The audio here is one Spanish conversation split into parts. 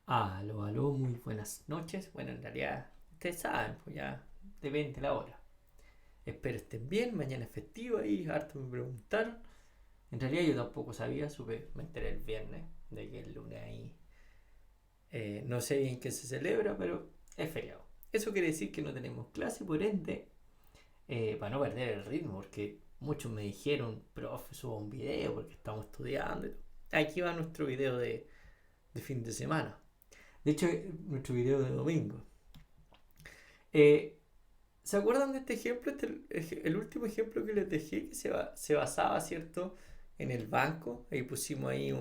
Aló, aló, muy buenas noches. Bueno, en realidad, ustedes saben, pues ya depende la hora. Espero estén bien, mañana es festivo y harto me preguntaron. En realidad yo tampoco sabía, me enteré el viernes de que el lunes ahí no sé bien qué se celebra, pero es feriado. Eso quiere decir que no tenemos clase, por ende, para no perder el ritmo, porque muchos me dijeron, profe, suba un video porque estamos estudiando. Aquí va nuestro video de fin de semana. De hecho, nuestro video de domingo. Eh, ¿Se acuerdan de este ejemplo? El último ejemplo que les dejé, que se basaba, ¿cierto? En el banco. Ahí pusimos ahí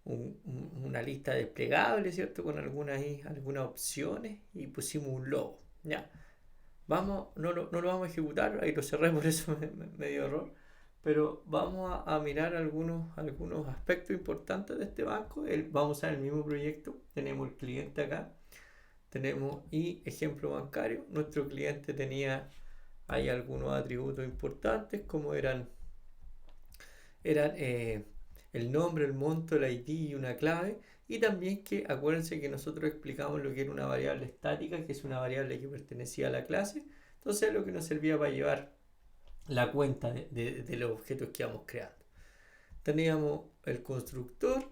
una lista desplegable, ¿cierto? Con algunas opciones y pusimos un logo. Ya. No lo vamos a ejecutar, ahí lo cerré, por eso me dio error. Pero vamos a mirar algunos aspectos importantes de este banco. Vamos a usar el mismo proyecto. Tenemos el cliente acá. Tenemos y ejemplo bancario. Nuestro cliente tenía hay algunos atributos importantes como eran el nombre, el monto, el ID y una clave. Y también que acuérdense que nosotros explicamos lo que era una variable estática, que es una variable que pertenecía a la clase. Entonces es lo que nos servía para llevar la cuenta de los objetos que íbamos creando. Teníamos el constructor,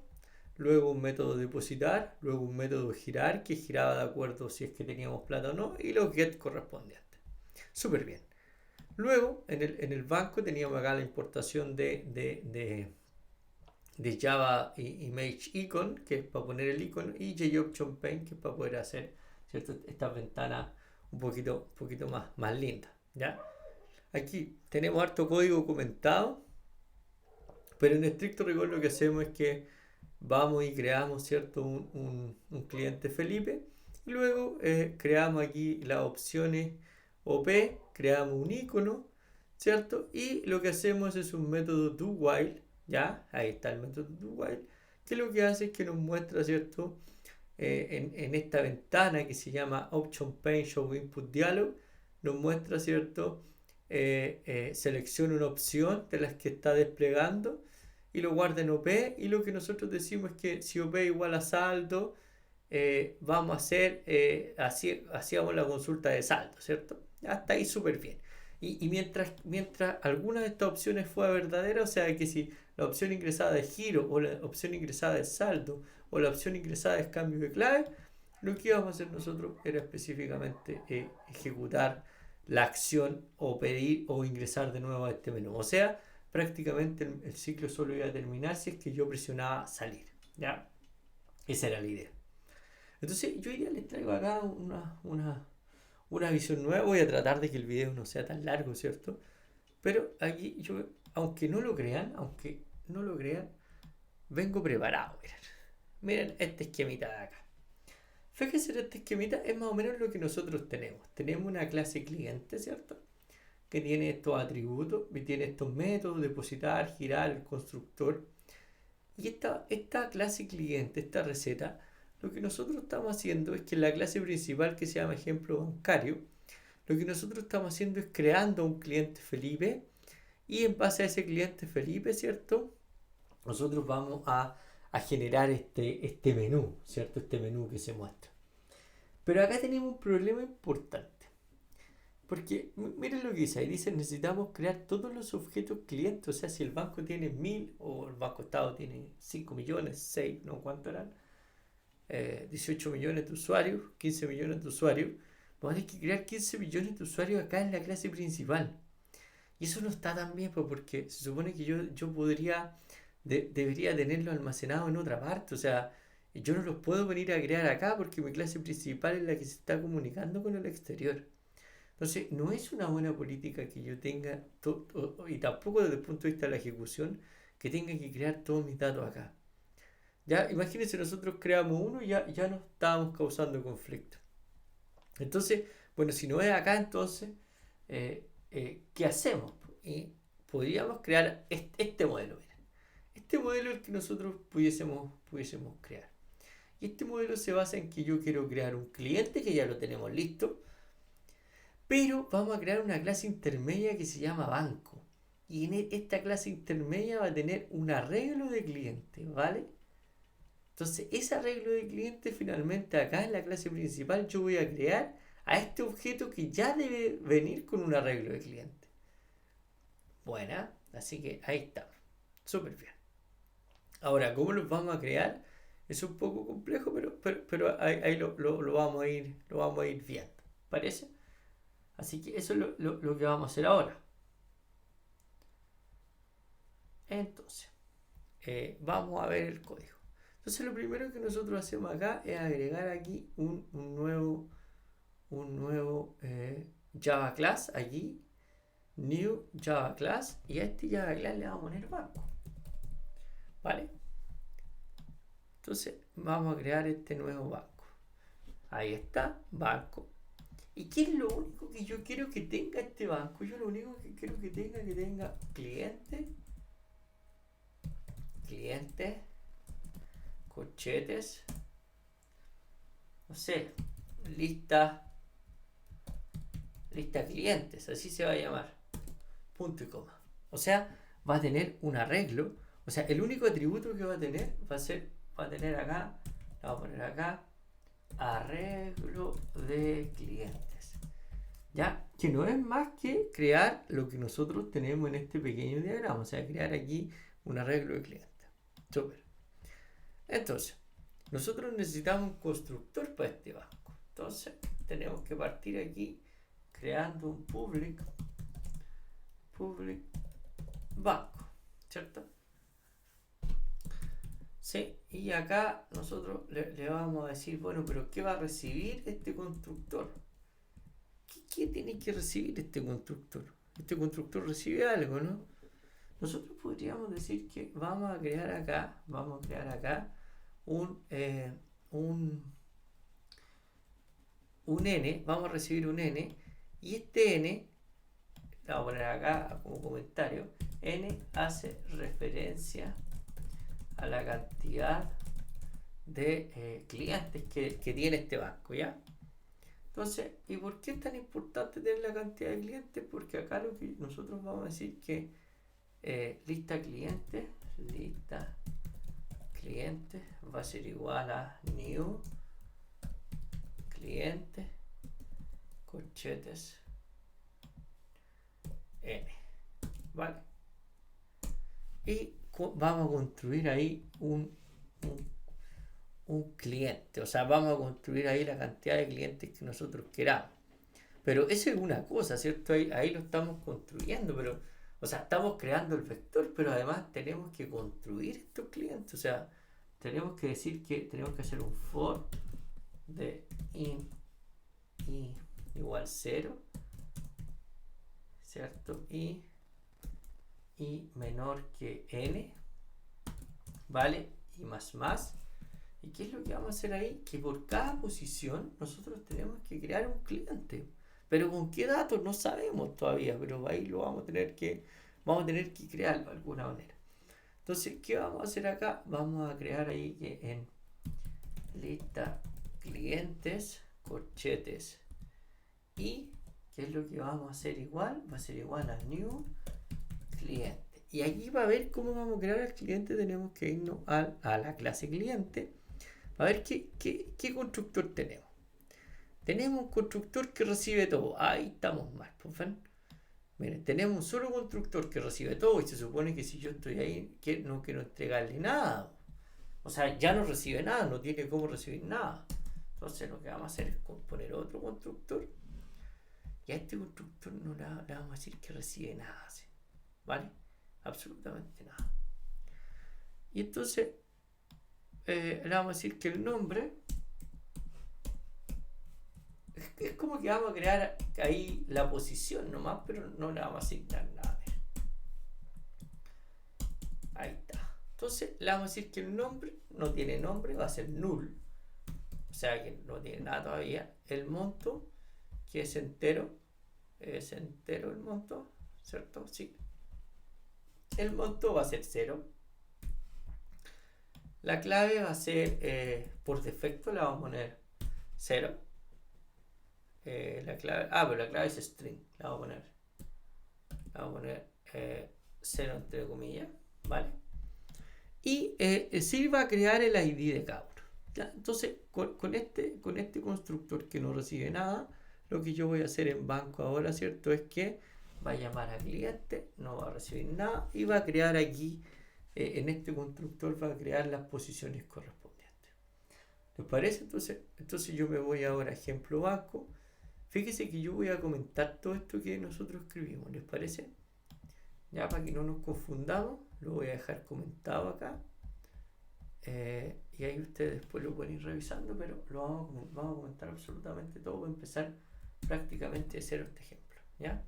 luego un método depositar, luego un método girar que giraba de acuerdo si es que teníamos plata o no, y los get correspondientes. Súper bien. Luego en el banco teníamos acá la importación de Java Image Icon, que es para poner el icono, y JOption Paint, que es para poder hacer, ¿cierto?, estas ventanas un poquito más lindas. ¿Ya? Aquí tenemos harto código comentado, pero en estricto rigor lo que hacemos es que vamos y creamos, ¿cierto?, un cliente Felipe. Y luego creamos aquí las opciones OP, creamos un icono, ¿cierto? Y lo que hacemos es un método do while, ¿ya? Ahí está el método do while, que lo que hace es que nos muestra, ¿cierto? En esta ventana que se llama Option Pane Show Input Dialog, nos muestra, ¿cierto? Selecciona una opción de las que está desplegando y lo guarda en OP, y lo que nosotros decimos es que si OP igual a saldo, vamos a hacer, hacíamos la consulta de saldo, ¿cierto? Hasta ahí súper bien. Y mientras alguna de estas opciones fuera verdadera, o sea que si la opción ingresada es giro, o la opción ingresada es saldo, o la opción ingresada es cambio de clave, lo que íbamos a hacer nosotros era específicamente ejecutar la acción o pedir o ingresar de nuevo a este menú. O sea, prácticamente el ciclo solo iba a terminar si es que yo presionaba salir. ¿Ya? Esa era la idea. Entonces yo hoy día les traigo acá una visión nueva. Voy a tratar de que el video no sea tan largo, ¿cierto? Pero aquí yo, aunque no lo crean, vengo preparado. Miren este esquemita de acá. Fíjense en este esquemita, es más o menos lo que nosotros tenemos. Tenemos una clase cliente, ¿cierto?, que tiene estos atributos y tiene estos métodos: depositar, girar, el constructor. Y esta clase cliente, esta receta, lo que nosotros estamos haciendo es que en la clase principal, que se llama ejemplo bancario, lo que nosotros estamos haciendo es creando un cliente Felipe, y en base a ese cliente Felipe, ¿cierto?, nosotros vamos a generar este menú, ¿cierto? Este menú que se muestra. Pero acá tenemos un problema importante. Porque miren lo que dice, ahí dice necesitamos crear todos los objetos clientes. O sea, si el banco tiene 1000 o el Banco Estado tiene 5 millones, 6, no, ¿cuánto eran? 18 millones de usuarios, 15 millones de usuarios. Vamos a tener que crear 15 millones de usuarios acá en la clase principal. Y eso no está tan bien, pues, porque se supone que yo debería tenerlo almacenado en otra parte. O sea, yo no los puedo venir a crear acá porque mi clase principal es la que se está comunicando con el exterior. Entonces, no es una buena política que yo tenga, y tampoco desde el punto de vista de la ejecución, que tenga que crear todos mis datos acá. Ya, imagínense, nosotros creamos uno y ya nos estábamos causando conflicto. Entonces, bueno, si no es acá, entonces, ¿qué hacemos? Y podríamos crear este modelo. Mira. Este modelo es el que nosotros pudiésemos crear. Y este modelo se basa en que yo quiero crear un cliente, que ya lo tenemos listo, pero vamos a crear una clase intermedia que se llama banco. Y en esta clase intermedia va a tener un arreglo de clientes, ¿vale? Entonces, ese arreglo de cliente finalmente acá en la clase principal yo voy a crear a este objeto que ya debe venir con un arreglo de cliente. Buena, así que ahí está. Súper bien. Ahora, ¿cómo los vamos a crear? Es un poco complejo, pero ahí lo vamos a ir viendo. ¿Parece? Así que eso es lo que vamos a hacer ahora. Entonces, vamos a ver el código. Entonces, lo primero que nosotros hacemos acá es agregar aquí un nuevo Java Class aquí. New Java Class. Y a este Java Class le vamos a poner banco. ¿Vale? Entonces, vamos a crear este nuevo banco. Ahí está, banco. ¿Y qué es lo único que yo quiero que tenga este banco? Yo lo único que quiero que tenga cliente, corchetes, no sé, lista clientes, así se va a llamar, punto y coma. O sea, va a tener un arreglo, o sea, el único atributo que va a tener va a tener acá, la vamos a poner acá, arreglo de clientes. ¿Ya? Que no es más que crear lo que nosotros tenemos en este pequeño diagrama, o sea, crear aquí un arreglo de clientes. Súper. Entonces, nosotros necesitamos un constructor para este banco. Entonces, tenemos que partir aquí creando un public banco, ¿cierto? Sí, y acá nosotros le vamos a decir, bueno, pero ¿qué va a recibir este constructor? ¿Qué tiene que recibir este constructor? Este constructor recibe algo, ¿no? Nosotros podríamos decir que vamos a crear acá un n, vamos a recibir un n, y este n, lo vamos a poner acá como comentario, n hace referencia a la cantidad de clientes que tiene este banco, ¿ya? Entonces, ¿y por qué es tan importante tener la cantidad de clientes? Porque acá lo que nosotros vamos a decir que lista clientes va a ser igual a new cliente corchetes n, ¿vale? Y vamos a construir ahí un cliente, o sea, vamos a construir ahí la cantidad de clientes que nosotros queramos. Pero eso es una cosa, ¿cierto? Ahí lo estamos construyendo, pero, o sea, estamos creando el vector, pero además tenemos que construir estos clientes, o sea, tenemos que decir que tenemos que hacer un for de in i igual 0, ¿cierto? Y menor que n, ¿vale? Y más. ¿Y qué es lo que vamos a hacer ahí? Que por cada posición nosotros tenemos que crear un cliente. Pero con qué datos no sabemos todavía, pero ahí lo vamos a tener que crearlo de alguna manera. Entonces, ¿qué vamos a hacer acá? Vamos a crear ahí que en lista clientes, corchetes, y ¿qué es lo que vamos a hacer igual? Va a ser igual a new cliente. Y aquí para ver cómo vamos a crear el cliente tenemos que irnos a la clase cliente. A ver qué constructor tenemos. Tenemos un constructor que recibe todo. Ahí estamos mal, pues ven. Miren, tenemos un solo constructor que recibe todo y se supone que si yo estoy ahí, que no quiero entregarle nada. O sea, ya no recibe nada, no tiene cómo recibir nada. Entonces lo que vamos a hacer es poner otro constructor y a este constructor no le vamos a decir que recibe nada, ¿sí? ¿Vale? Absolutamente nada. Y entonces le vamos a decir que el nombre es como que vamos a crear ahí la posición nomás, pero no le vamos a asignar nada. Ahí está. Entonces le vamos a decir que el nombre no tiene nombre, va a ser null. O sea que no tiene nada todavía. El monto, que es entero el monto, ¿cierto? Sí. El monto va a ser 0. La clave va a ser, por defecto la vamos a poner 0. La clave, pero la clave es string. La vamos a poner 0 entre comillas, ¿vale? y sirva a crear el ID de cada uno. ¿Ya? Entonces, con este constructor que no recibe nada, lo que yo voy a hacer en banco ahora, ¿cierto? Es que va a llamar a cliente, no va a recibir nada y va a crear aquí, en este constructor va a crear las posiciones correspondientes. ¿Les parece? Entonces yo me voy ahora a ejemplo banco. Fíjese que yo voy a comentar todo esto que nosotros escribimos, ¿les parece? Ya para que no nos confundamos, lo voy a dejar comentado acá. Y ahí ustedes después lo pueden ir revisando, pero vamos a comentar absolutamente todo para empezar prácticamente de cero este ejemplo. ¿Ya?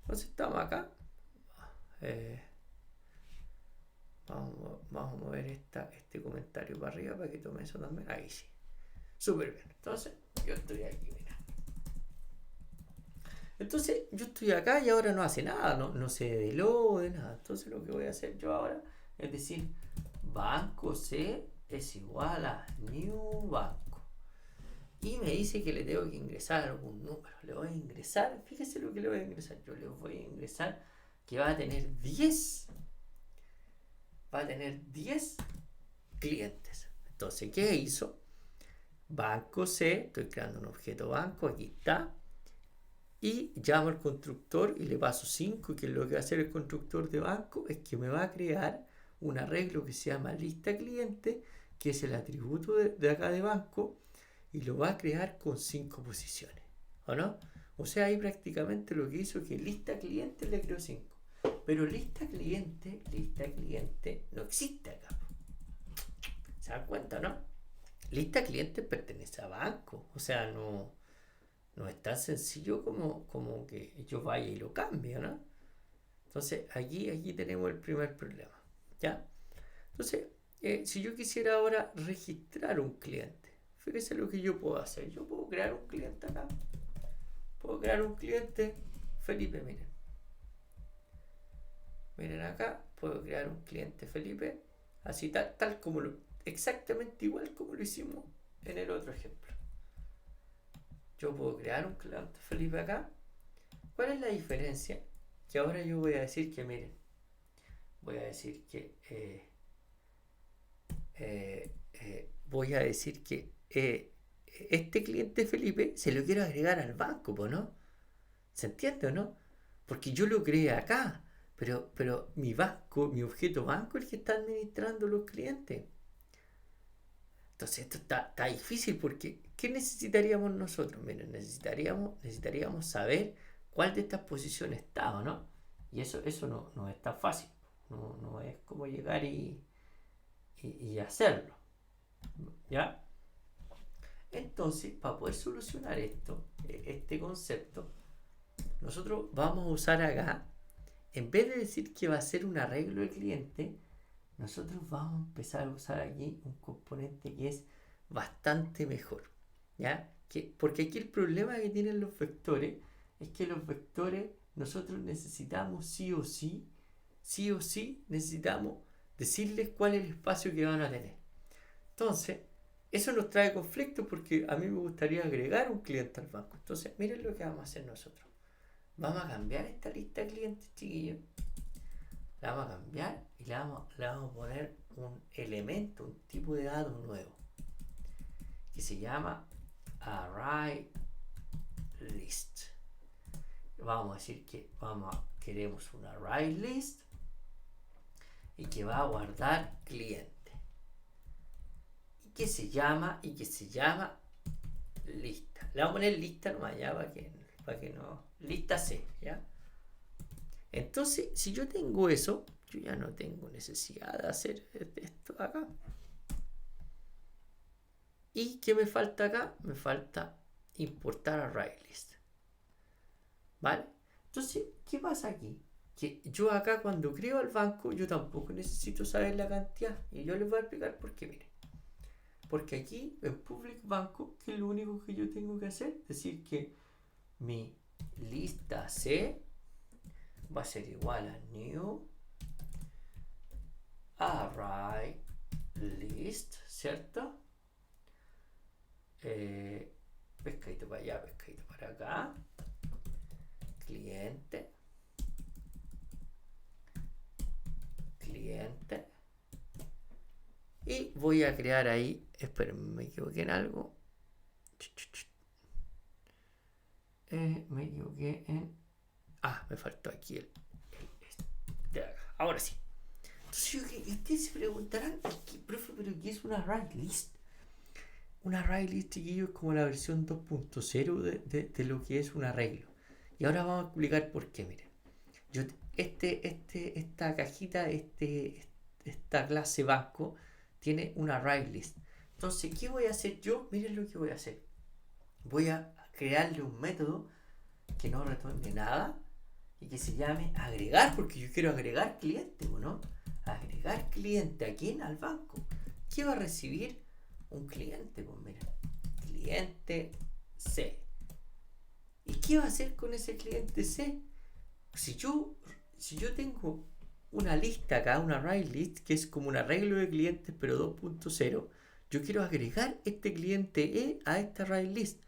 Entonces estamos acá. Vamos a mover este comentario para arriba para que tome eso también. Ahí sí. Súper bien. Entonces yo estoy aquí, mira. Entonces yo estoy acá y ahora no hace nada, no se develó de nada. Entonces lo que voy a hacer yo ahora es decir, banco C es igual a new banco. Y me dice que le tengo que ingresar algún número. Le voy a ingresar, fíjese lo que le voy a ingresar. Yo le voy a ingresar que va a tener 10. Va a tener 10 clientes. Entonces, ¿qué hizo? Banco C, estoy creando un objeto banco, aquí está. Y llamo al constructor y le paso 5, que lo que va a hacer el constructor de banco es que me va a crear un arreglo que se llama lista cliente, que es el atributo de acá de banco, y lo va a crear con 5 posiciones, ¿o no? O sea, ahí prácticamente lo que hizo es que lista cliente le creó 5. Pero lista cliente no existe acá. ¿Se dan cuenta, no? Lista cliente pertenece a banco, o sea, no es tan sencillo como que yo vaya y lo cambie, ¿no? Entonces, aquí tenemos el primer problema, ¿ya? Entonces, si yo quisiera ahora registrar un cliente, fíjese lo que yo puedo hacer. Yo puedo crear un cliente acá. Puedo crear un cliente Felipe, miren. Miren acá, puedo crear un cliente Felipe, así tal como exactamente igual como lo hicimos en el otro ejemplo. Yo puedo crear un cliente Felipe acá. ¿Cuál es la diferencia? Que ahora yo voy a decir que, miren, voy a decir que este cliente Felipe se lo quiero agregar al banco, ¿no? ¿Se entiende o no? Porque yo lo creé acá, pero mi banco, mi objeto banco es el que está administrando los clientes. Entonces esto está difícil porque ¿qué necesitaríamos nosotros? Miren, necesitaríamos saber cuál de estas posiciones está, ¿o no? Y eso no es tan fácil. No es como llegar y hacerlo. ¿Ya? Entonces, para poder solucionar este concepto, nosotros vamos a usar acá, en vez de decir que va a ser un arreglo del cliente, nosotros vamos a empezar a usar aquí un componente que es bastante mejor. ¿Ya? Porque aquí el problema que tienen los vectores es que los vectores nosotros necesitamos sí o sí necesitamos decirles cuál es el espacio que van a tener. Entonces, eso nos trae conflicto porque a mí me gustaría agregar un cliente al banco. Entonces, miren lo que vamos a hacer nosotros. Vamos a cambiar esta lista de clientes, chiquillos. La vamos a cambiar y le vamos a poner un elemento, un tipo de dato nuevo que se llama array list. Vamos a decir que queremos un array list y que va a guardar cliente y que se llama lista. Le vamos a poner lista nomás ya para que no, lista C, ¿ya? Entonces, si yo tengo eso, yo ya no tengo necesidad de hacer esto acá. ¿Y qué me falta acá? Me falta importar ArrayList. ¿Vale? Entonces, ¿qué pasa aquí? Que yo acá cuando creo el banco, yo tampoco necesito saber la cantidad. Y yo les voy a explicar por qué, miren. Porque aquí en Public Banco, que es lo único que yo tengo que hacer, es decir que mi lista C va a ser igual a new array list, ¿cierto? Pescadito para allá, pescadito para acá, cliente, Y voy a crear ahí, esperen, me equivoqué en algo. Me equivoqué en... me faltó aquí de acá. Ahora sí. Entonces, ustedes se preguntarán, profe, pero ¿qué es una array list? Una array list, chiquillos, es como la versión 2.0 de lo que es un arreglo. Y ahora vamos a explicar por qué, miren. Yo, esta cajita, esta clase banco, tiene una array list. Entonces, ¿qué voy a hacer yo? Miren lo que voy a hacer. Voy a crearle un método que no retorne nada y que se llame agregar, porque yo quiero agregar cliente, ¿no? Agregar cliente aquí en al banco. ¿Qué va a recibir un cliente? Pues mira, cliente C. ¿Y qué va a hacer con ese cliente C? Si yo, si yo tengo una lista acá, una array list, que es como un arreglo de clientes, pero 2.0, yo quiero agregar este cliente E a esta array list.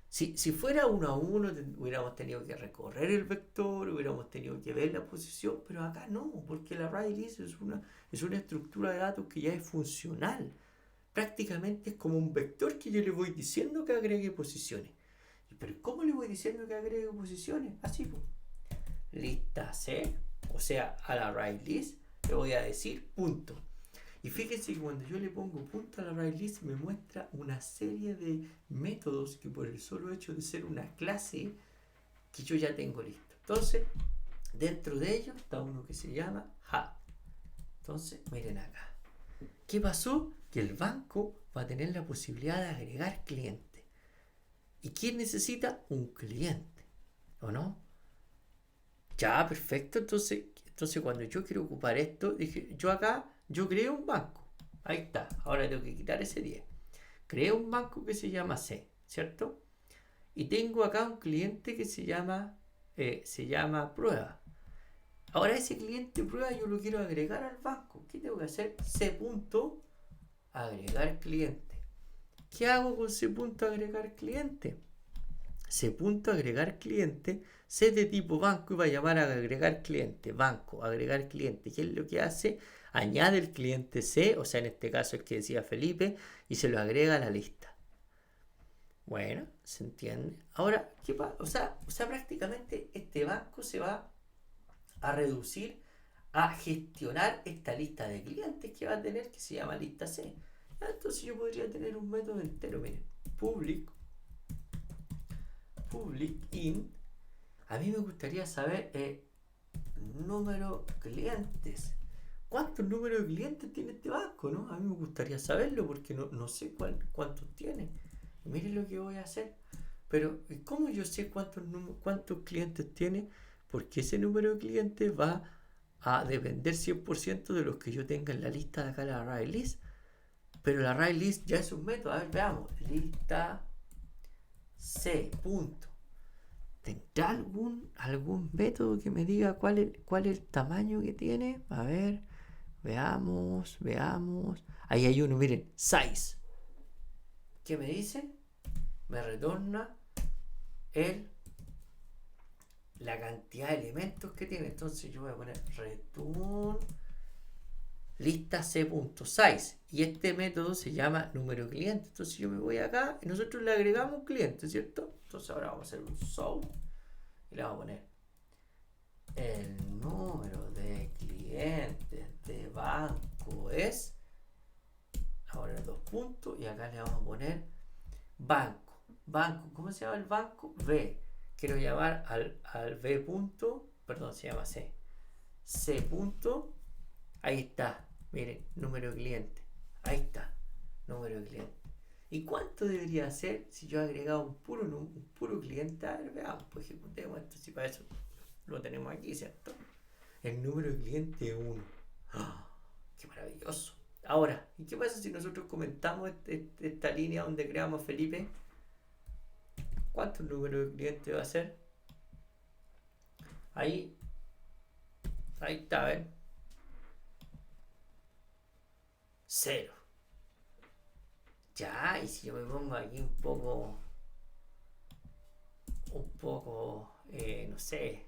Si fuera uno a uno, hubiéramos tenido que recorrer el vector, hubiéramos tenido que ver la posición, pero acá no, porque la array list es una estructura de datos que ya es funcional. Prácticamente es como un vector que yo le voy diciendo que agregue posiciones. Pero ¿cómo le voy diciendo que agregue posiciones? Así, pues. Lista C, o sea, a la array list, le voy a decir punto. Y fíjense que cuando yo le pongo punto a la array list me muestra una serie de métodos que por el solo hecho de ser una clase que yo ya tengo listo. Entonces, dentro de ellos está uno que se llama hub. Entonces, miren acá. ¿Qué pasó? Que el banco va a tener la posibilidad de agregar clientes. ¿Y quién necesita? Un cliente, ¿o no? Ya, perfecto. Entonces cuando yo quiero ocupar esto, dije, yo creo un banco. Ahí está. Ahora tengo que quitar ese 10. Creo un banco que se llama C, ¿cierto? Y tengo acá un cliente que se llama prueba. Ahora ese cliente prueba yo lo quiero agregar al banco. ¿Qué tengo que hacer? C punto agregar cliente. ¿Qué hago con C punto agregar cliente? C punto agregar cliente, C de tipo banco y va a llamar a agregar cliente, banco, agregar cliente. ¿Qué es lo que hace? Añade el cliente C, o sea, en este caso el que decía Felipe, y se lo agrega a la lista. Bueno, ¿se entiende? Ahora, ¿qué pasa? O sea, prácticamente este banco se va a reducir a gestionar esta lista de clientes que va a tener, que se llama lista C. Entonces yo podría tener un método entero, miren, public int. A mí me gustaría saber número de clientes. ¿Cuántos números de clientes tiene este banco? ¿No? A mí me gustaría saberlo porque no sé cuántos tiene. Miren lo que voy a hacer. Pero ¿cómo yo sé cuántos clientes tiene? Porque ese número de clientes va a depender 100% de los que yo tenga en la lista de acá, la array list. Pero la array list ya es un método. A ver, veamos. Lista C. Punto. ¿Tendrá algún método que me diga cuál es el tamaño que tiene? A ver, veamos. Ahí hay uno, miren, size. ¿Qué me dice? Me retorna la cantidad de elementos que tiene. Entonces yo voy a poner return lista c.size y este método se llama número de cliente. Entonces yo me voy acá y nosotros le agregamos un cliente, ¿cierto? Entonces ahora vamos a hacer un show y le vamos a poner el número de clientes de banco es, ahora 2 puntos, y acá le vamos a poner banco. ¿Cómo se llama el banco? B. Quiero llamar al B punto, perdón, se llama C. C punto, ahí está, miren, número de cliente. Ahí está, número de cliente. ¿Y cuánto debería ser si yo agregaba un puro cliente? A ver, veamos, pues ejecutemos esto, si para eso lo tenemos aquí, ¿cierto? El número de cliente es 1. ¡Oh, ¡qué maravilloso! Ahora, ¿y qué pasa si nosotros comentamos esta línea donde creamos Felipe? ¿Cuántos números de clientes va a ser? Ahí está, ¿ven? 0. Ya, y si yo me pongo aquí un poco, no sé,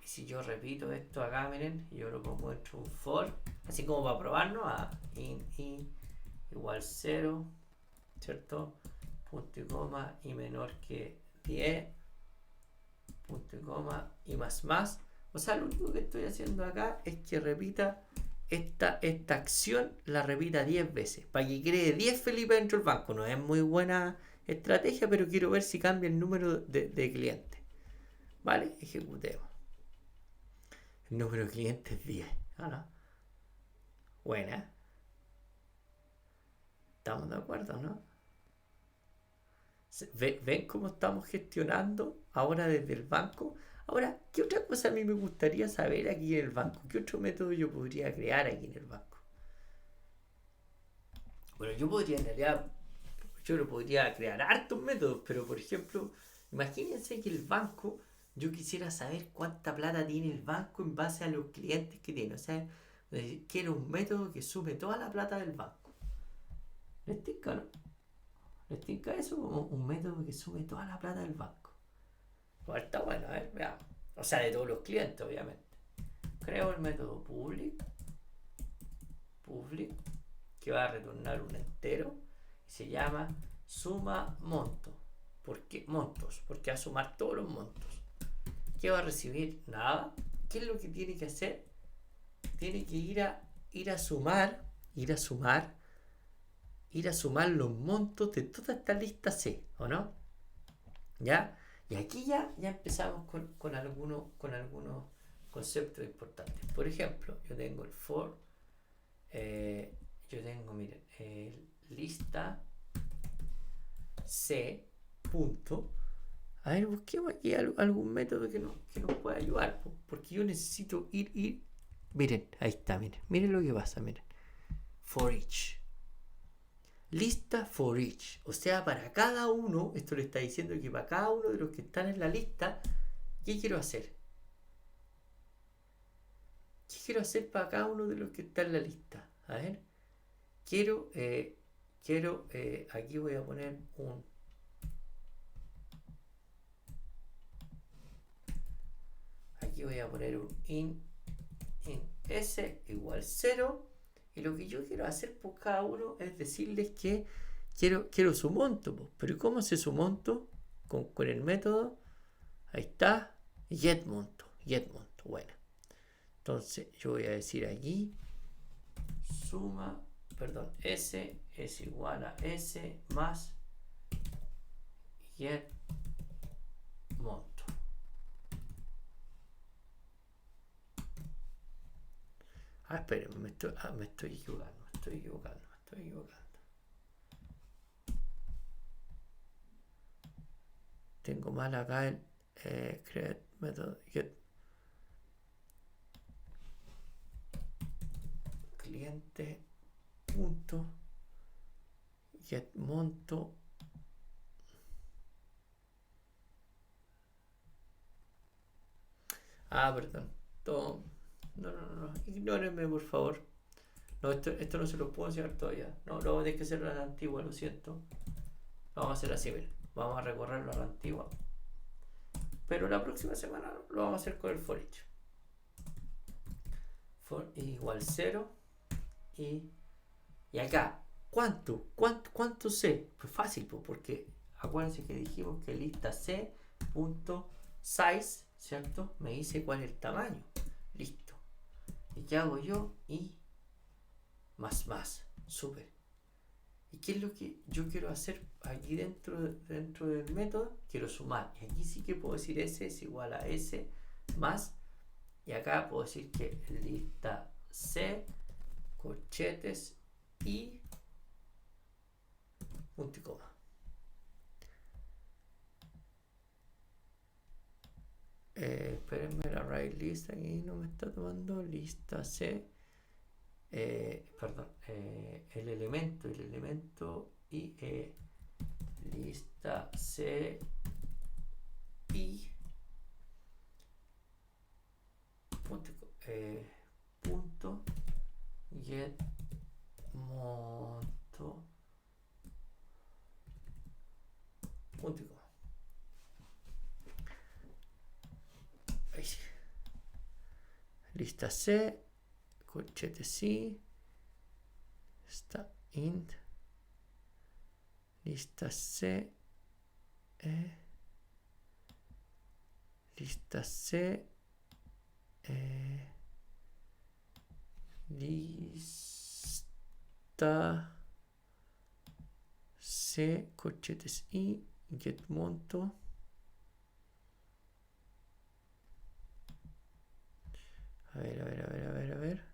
Y si yo repito esto acá, miren, yo lo pongo dentro de un for, así como para probarnos, in igual 0, ¿cierto? Punto y coma y menor que 10, punto y coma y más. O sea, lo único que estoy haciendo acá es que repita esta acción, la repita 10 veces, para que cree 10 Felipe dentro del banco. No es muy buena estrategia, pero quiero ver si cambia el número de clientes. ¿Vale? Ejecutemos. El número de clientes es 10. ¿Ah, no? Buena. ¿Estamos de acuerdo, no? ¿Ven cómo estamos gestionando ahora desde el banco? Ahora, ¿qué otra cosa a mí me gustaría saber aquí en el banco? ¿Qué otro método yo podría crear aquí en el banco? Bueno, yo podría en realidad, yo lo podría crear hartos métodos, pero por ejemplo, imagínense que el banco, yo quisiera saber cuánta plata tiene el banco en base a los clientes que tiene. O sea, quiero un método que sume toda la plata del banco. ¿Les tinca, no? ¿Les tinca eso como un método que sume toda la plata del banco? Pues está bueno, a ver, veamos. O sea, de todos los clientes, obviamente. Creo el método public, que va a retornar un entero, y se llama suma monto. ¿Por qué montos? Porque va a sumar todos los montos. ¿Qué va a recibir? Nada. ¿Qué es lo que tiene que hacer? Tiene que ir a sumar los montos de toda esta lista C, ¿o no? ¿Ya? Y aquí ya empezamos con algunos conceptos importantes. Por ejemplo, yo tengo el for, yo tengo, miren, lista C punto. A ver, busquemos aquí algún método que nos pueda ayudar, porque yo necesito ir. Miren, ahí está, miren lo que pasa, miren. For each. Lista for each. O sea, para cada uno, esto le está diciendo que para cada uno de los que están en la lista, ¿qué quiero hacer? ¿Qué quiero hacer para cada uno de los que está en la lista? A ver. Quiero, aquí voy a poner un in s igual 0. Y lo que yo quiero hacer por cada uno es decirles que quiero su monto. Pero ¿cómo sé su monto? Con el método, ahí está, get monto. Bueno, entonces yo voy a decir aquí s es igual a s más get monto. Esperen, me estoy equivocando. Tengo mal acá el create method get cliente punto get monto. Perdón. No. Ignórenme, por favor. No, esto no se lo puedo enseñar todavía. No, lo vamos a tener que hacer a la antigua, lo siento. Lo vamos a hacer así, miren. Vamos a recorrerlo a la antigua. Pero la próxima semana lo vamos a hacer con el for each. For igual 0. Y acá, ¿cuánto C? Pues fácil, porque acuérdense que dijimos que lista C punto size, ¿cierto? Me dice cuál es el tamaño. Listo. ¿Y qué hago yo? Y más. Súper. ¿Y qué es lo que yo quiero hacer aquí dentro del método? Quiero sumar. Y aquí sí que puedo decir S es igual a S más. Y acá puedo decir que lista C, corchetes y punto y coma. Espérenme, la right list aquí no me está tomando. Lista C. Perdón, el elemento y lista C y punto get monto punto y coma. Ahí sí. lista C, corchete sí, está int, lista C, lista C, lista C, corchetes y get monto. A ver.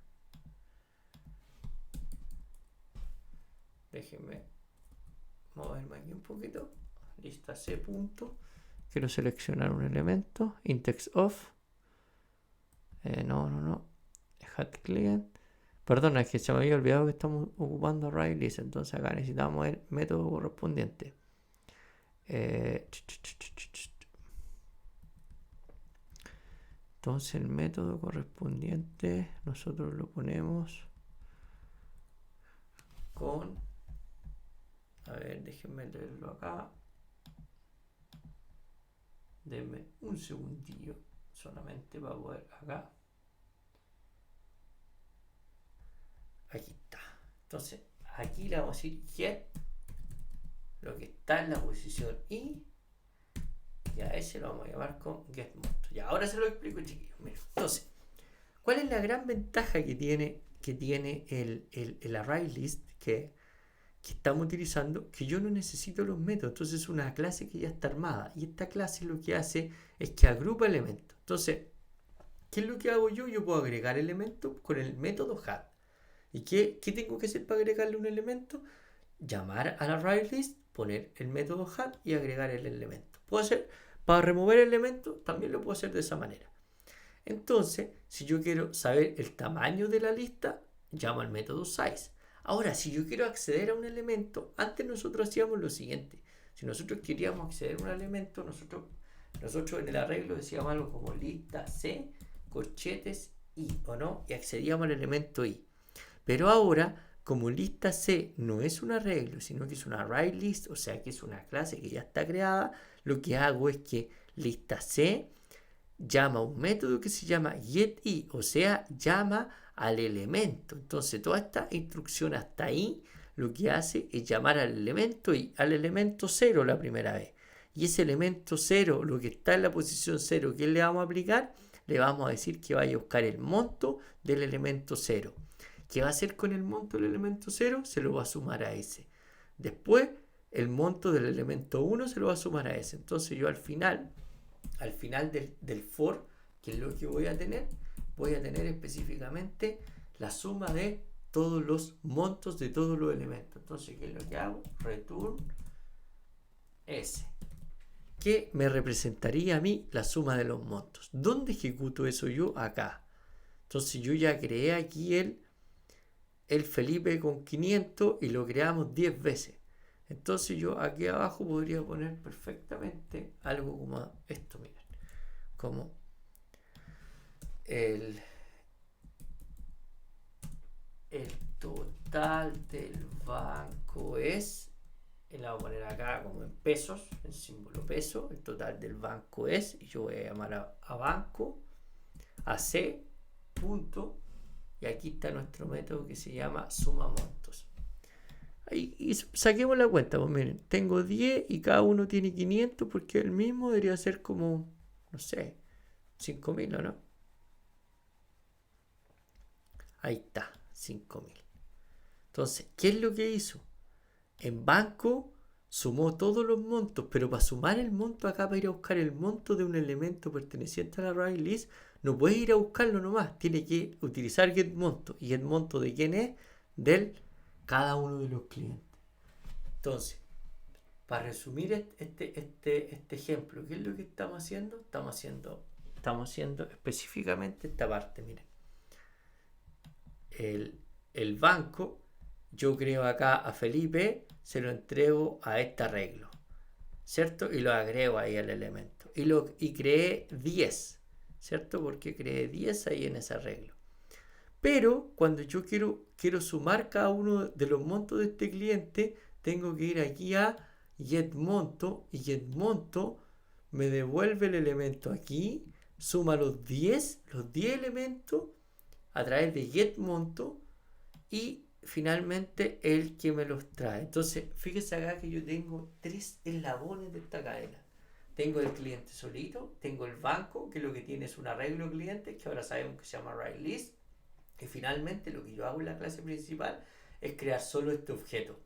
Déjenme moverme aquí un poquito. Lista C punto. Quiero seleccionar un elemento. Index of. No. Hat client. Perdona, es que se me había olvidado que estamos ocupando ArrayList. Entonces acá necesitamos el método correspondiente. Entonces el método correspondiente nosotros lo ponemos con... A ver, déjenme leerlo acá. Denme un segundillo solamente para poder acá. Aquí está. Entonces aquí le vamos a decir get lo que está en la posición I. Y a ese lo vamos a llamar con getMonto. Y ahora se lo explico, chiquillos. Mira, entonces, ¿cuál es la gran ventaja que tiene el ArrayList que estamos utilizando? Que yo no necesito los métodos. Entonces es una clase que ya está armada. Y esta clase lo que hace es que agrupa elementos. Entonces, ¿qué es lo que hago yo? Yo puedo agregar elementos con el método hat. ¿Y qué tengo que hacer para agregarle un elemento? Llamar al ArrayList, poner el método hat y agregar el elemento. Puedo hacer, para remover el elemento, también lo puedo hacer de esa manera. Entonces, si yo quiero saber el tamaño de la lista, llamo al método size. Ahora, si yo quiero acceder a un elemento, antes nosotros hacíamos lo siguiente. Si nosotros queríamos acceder a un elemento, nosotros en el arreglo decíamos algo como lista C, corchetes I, ¿o no? Y accedíamos al elemento I. Pero ahora, como lista C no es un arreglo, sino que es una ArrayList, o sea que es una clase que ya está creada, lo que hago es que lista C llama a un método que se llama getI, o sea, llama al elemento. Entonces, toda esta instrucción hasta ahí lo que hace es llamar al elemento I, al elemento 0 la primera vez. Y ese elemento 0, lo que está en la posición 0, ¿qué le vamos a aplicar? Le vamos a decir que vaya a buscar el monto del elemento 0. ¿Qué va a hacer con el monto del elemento 0? Se lo va a sumar a ese. Después, el monto del elemento 1 se lo va a sumar a ese. Entonces yo al final del for, que es lo que voy a tener específicamente la suma de todos los montos de todos los elementos. Entonces, ¿qué es lo que hago? Return S, que me representaría a mí la suma de los montos. ¿Dónde ejecuto eso yo? Acá. Entonces yo ya creé aquí el Felipe con 500 y lo creamos 10 veces. Entonces yo aquí abajo podría poner perfectamente algo como esto, miren, como el total del banco es, y la voy a poner acá como en pesos, el símbolo peso, el total del banco es, y yo voy a llamar a banco, a C, punto, y aquí está nuestro método que se llama suma montos. Y saquemos la cuenta, pues miren, tengo 10 y cada uno tiene 500 porque el mismo debería ser como, no sé, 5.000, ¿o no? Ahí está, 5.000. Entonces, ¿qué es lo que hizo? En banco sumó todos los montos, pero para sumar el monto acá, para ir a buscar el monto de un elemento perteneciente a la ArrayList, no puede ir a buscarlo nomás, tiene que utilizar getMonto. ¿Y getMonto de quién es? Del cada uno de los clientes. Entonces, para resumir este ejemplo, ¿qué es lo que estamos haciendo? Estamos haciendo específicamente esta parte, miren. El banco, yo creo acá a Felipe, se lo entrego a este arreglo, ¿cierto? Y lo agrego ahí al elemento. Y creé 10, ¿cierto? Porque creé 10 ahí en ese arreglo. Pero cuando yo quiero sumar cada uno de los montos de este cliente, tengo que ir aquí a getMonto, y getMonto me devuelve el elemento aquí, suma los 10 elementos a través de GetMonto y finalmente el que me los trae. Entonces, fíjese acá que yo tengo 3 eslabones de esta cadena. Tengo el cliente solito, tengo el banco, que lo que tiene es un arreglo de clientes, que ahora sabemos que se llama Write List, y finalmente lo que yo hago en la clase principal es crear solo este objeto.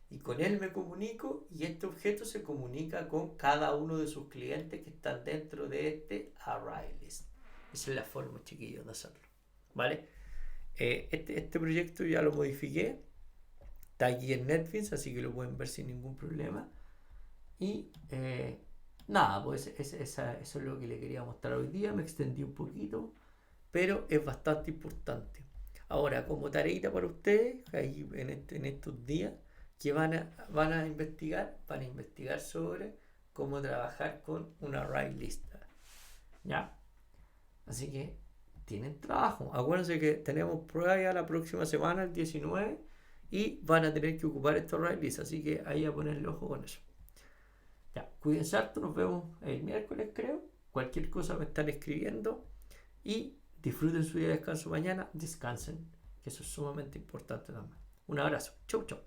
Y con él me comunico y este objeto se comunica con cada uno de sus clientes que están dentro de este array list. Esa es la forma, chiquillos, de hacerlo. ¿Vale? Este proyecto ya lo modifiqué. Está aquí en Netflix, así que lo pueden ver sin ningún problema. Y nada, pues eso es lo que le quería mostrar hoy día. Me extendí un poquito, pero es bastante importante. Ahora, como tareita para ustedes, ahí en estos días, que van a investigar sobre cómo trabajar con una array lista. ¿Ya? Así que tienen trabajo. Acuérdense que tenemos prueba ya la próxima semana, el 19, y van a tener que ocupar estos array list. Así que ahí a ponerle ojo con eso. Ya, cuídense harto, nos vemos el miércoles, creo. Cualquier cosa me están escribiendo. Y disfruten su día de descanso mañana. Descansen, que eso es sumamente importante también. Un abrazo. Chau, chau.